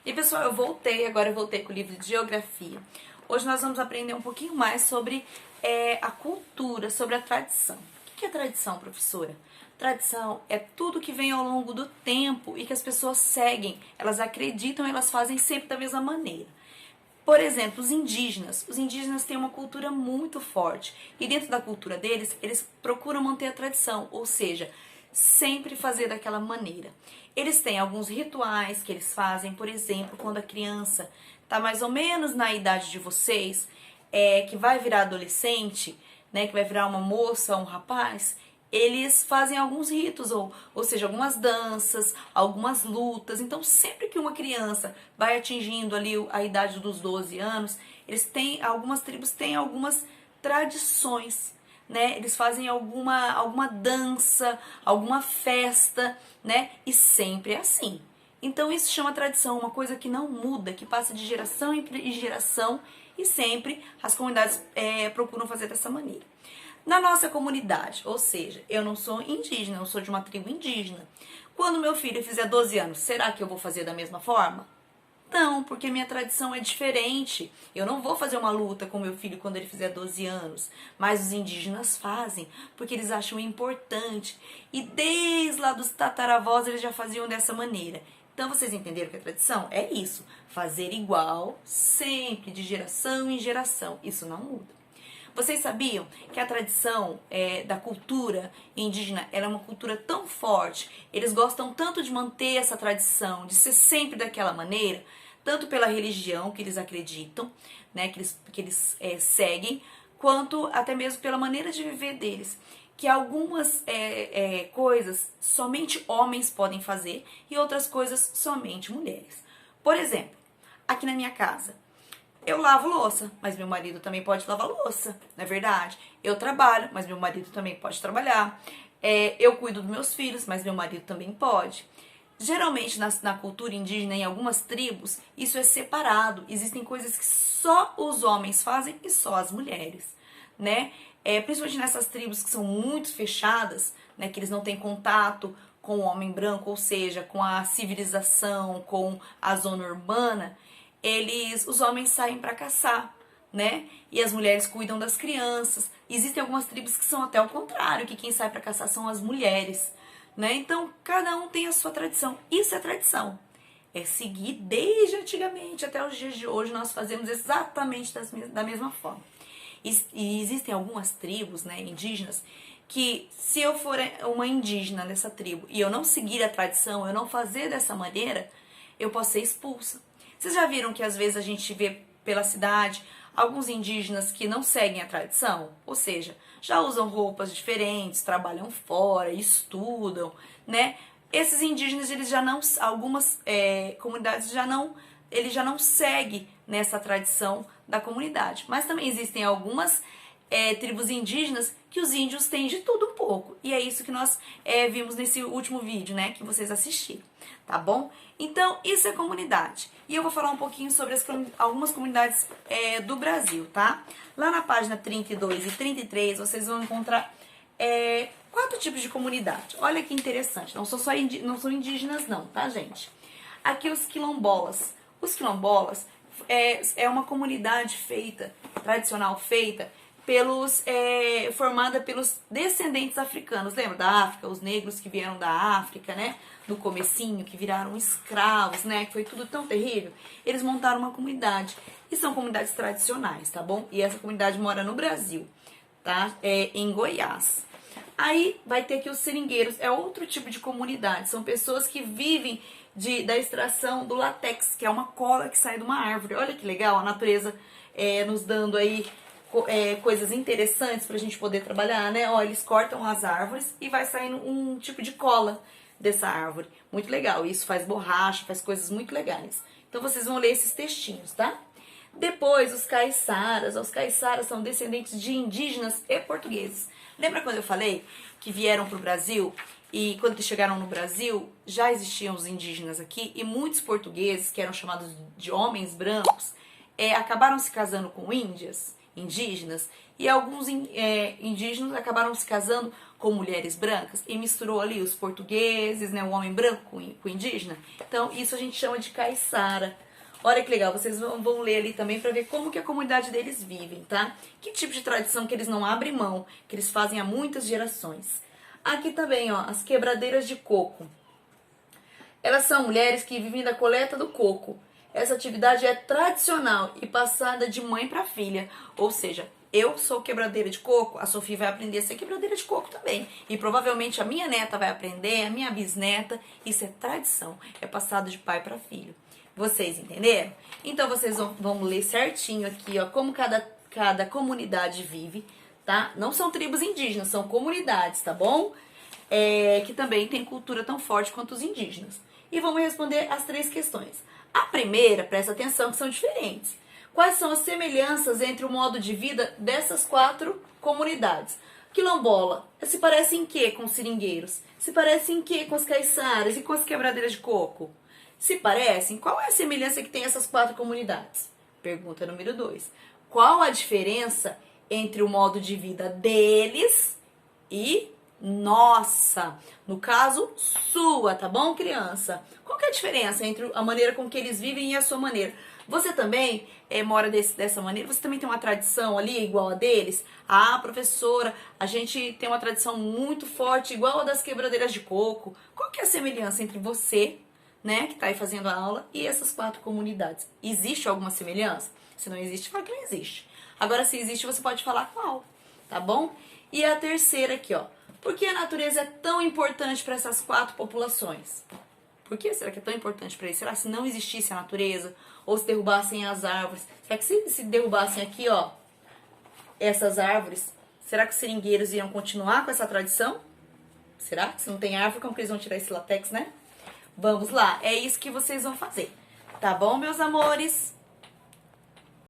E pessoal, agora eu voltei com o livro de Geografia. Hoje nós vamos aprender um pouquinho mais sobre a cultura, sobre a tradição. O que é tradição, professora? Tradição é tudo que vem ao longo do tempo e que as pessoas seguem, elas acreditam, elas fazem sempre da mesma maneira. Por exemplo, os indígenas têm uma cultura muito forte e dentro da cultura deles, eles procuram manter a tradição, ou seja, sempre fazer daquela maneira. Eles têm alguns rituais que eles fazem, por exemplo, quando a criança está mais ou menos na idade de vocês, que vai virar adolescente, né, que vai virar uma moça, um rapaz, eles fazem alguns ritos, ou seja, algumas danças, algumas lutas. Então, sempre que uma criança vai atingindo ali a idade dos 12 anos, algumas tribos têm algumas tradições, né? Eles fazem alguma dança, alguma festa, né? E sempre é assim. Então, isso chama tradição, uma coisa que não muda, que passa de geração em geração e sempre as comunidades procuram fazer dessa maneira. Na nossa comunidade, ou seja, eu não sou indígena, eu sou de uma tribo indígena. Quando meu filho fizer 12 anos, será que eu vou fazer da mesma forma? Não, porque minha tradição é diferente. Eu não vou fazer uma luta com meu filho quando ele fizer 12 anos. Mas os indígenas fazem, porque eles acham importante. E desde lá dos tataravós eles já faziam dessa maneira. Então vocês entenderam que a tradição é isso. Fazer igual, sempre, de geração em geração. Isso não muda. Vocês sabiam que a tradição da cultura indígena ela é uma cultura tão forte, eles gostam tanto de manter essa tradição, de ser sempre daquela maneira, tanto pela religião que eles acreditam, né, que eles seguem, quanto até mesmo pela maneira de viver deles. Que algumas coisas somente homens podem fazer e outras coisas somente mulheres. Por exemplo, aqui na minha casa, eu lavo louça, mas meu marido também pode lavar louça, não é verdade? Eu trabalho, mas meu marido também pode trabalhar. Eu cuido dos meus filhos, mas meu marido também pode. Geralmente na cultura indígena, em algumas tribos, isso é separado. Existem coisas que só os homens fazem e só as mulheres, né? Principalmente nessas tribos que são muito fechadas, né? Que eles não têm contato com o homem branco, ou seja, com a civilização, com a zona urbana. Os homens saem para caçar, né? E as mulheres cuidam das crianças. Existem algumas tribos que são até o contrário, que quem sai para caçar são as mulheres, né? Então, cada um tem a sua tradição. Isso é tradição. É seguir desde antigamente até os dias de hoje, nós fazemos exatamente da mesma forma. E existem algumas tribos, né, indígenas, que se eu for uma indígena dessa tribo e eu não seguir a tradição, eu não fazer dessa maneira, eu posso ser expulsa. Vocês já viram que às vezes a gente vê pela cidade alguns indígenas que não seguem a tradição? Ou seja, já usam roupas diferentes, trabalham fora, estudam, né? Esses indígenas, algumas comunidades eles já não seguem nessa tradição da comunidade. Mas também existem algumas tribos indígenas que os índios têm de tudo um pouco. E é isso que nós vimos nesse último vídeo, né, que vocês assistiram, tá bom? Então, isso é comunidade. E eu vou falar um pouquinho sobre algumas comunidades do Brasil, tá? Lá na página 32 e 33, vocês vão encontrar 4 tipos de comunidade. Olha que interessante. Não são indígenas não, tá, gente? Aqui os quilombolas. Os quilombolas é uma comunidade tradicional feita formada pelos descendentes africanos. Lembra da África? Os negros que vieram da África, né? No comecinho, que viraram escravos, né? Que foi tudo tão terrível. Eles montaram uma comunidade. E são comunidades tradicionais, tá bom? E essa comunidade mora no Brasil, tá? Em Goiás. Aí vai ter aqui os seringueiros. É outro tipo de comunidade. São pessoas que vivem da extração do látex, que é uma cola que sai de uma árvore. Olha que legal, a natureza nos dando aí coisas interessantes pra gente poder trabalhar, né? Ó, eles cortam as árvores e vai saindo um tipo de cola dessa árvore. Muito legal. Isso faz borracha, faz coisas muito legais. Então vocês vão ler esses textinhos, tá? Depois, os caiçaras. Os caiçaras são descendentes de indígenas e portugueses. Lembra quando eu falei que vieram pro Brasil e quando eles chegaram no Brasil, já existiam os indígenas aqui e muitos portugueses, que eram chamados de homens brancos, acabaram se casando com índias? indígenas, e alguns indígenas acabaram se casando com mulheres brancas e misturou ali os portugueses, né, o homem branco com o indígena. Então, isso a gente chama de caiçara. Olha que legal, vocês vão ler ali também para ver como que a comunidade deles vivem, tá? Que tipo de tradição que eles não abrem mão, que eles fazem há muitas gerações. Aqui também, ó, as quebradeiras de coco. Elas são mulheres que vivem da coleta do coco. Essa atividade é tradicional e passada de mãe para filha. Ou seja, eu sou quebradeira de coco, a Sofia vai aprender a ser quebradeira de coco também. E provavelmente a minha neta vai aprender, a minha bisneta. Isso é tradição, é passado de pai para filho. Vocês entenderam? Então vocês vão ler certinho aqui, ó, como cada comunidade vive, tá? Não são tribos indígenas, são comunidades, tá bom? Que também tem cultura tão forte quanto os indígenas. E vamos responder as 3 questões. A primeira, presta atenção que são diferentes. Quais são as semelhanças entre o modo de vida dessas 4 comunidades? Quilombola, se parece em quê com os seringueiros? Se parece em quê com os caiçaras e com as quebradeiras de coco? Se parecem, qual é a semelhança que tem essas 4 comunidades? Pergunta número 2. Qual a diferença entre o modo de vida deles e nossa? No caso, sua, tá bom, criança? Qual que é a diferença entre a maneira com que eles vivem e a sua maneira? Você também mora dessa maneira? Você também tem uma tradição ali igual a deles? Ah, professora, a gente tem uma tradição muito forte, igual a das quebradeiras de coco. Qual que é a semelhança entre você, né, que tá aí fazendo a aula, e essas 4 comunidades? Existe alguma semelhança? Se não existe, fala que não existe. Agora, se existe, você pode falar qual, tá bom? E a terceira aqui, ó. Por que a natureza é tão importante para essas 4 populações? Por que será que é tão importante para eles? Será que se não existisse a natureza, ou se derrubassem as árvores, será que se derrubassem aqui, ó, essas árvores, será que os seringueiros iam continuar com essa tradição? Será? Se não tem árvore, como que eles vão tirar esse látex, né? Vamos lá, é isso que vocês vão fazer. Tá bom, meus amores?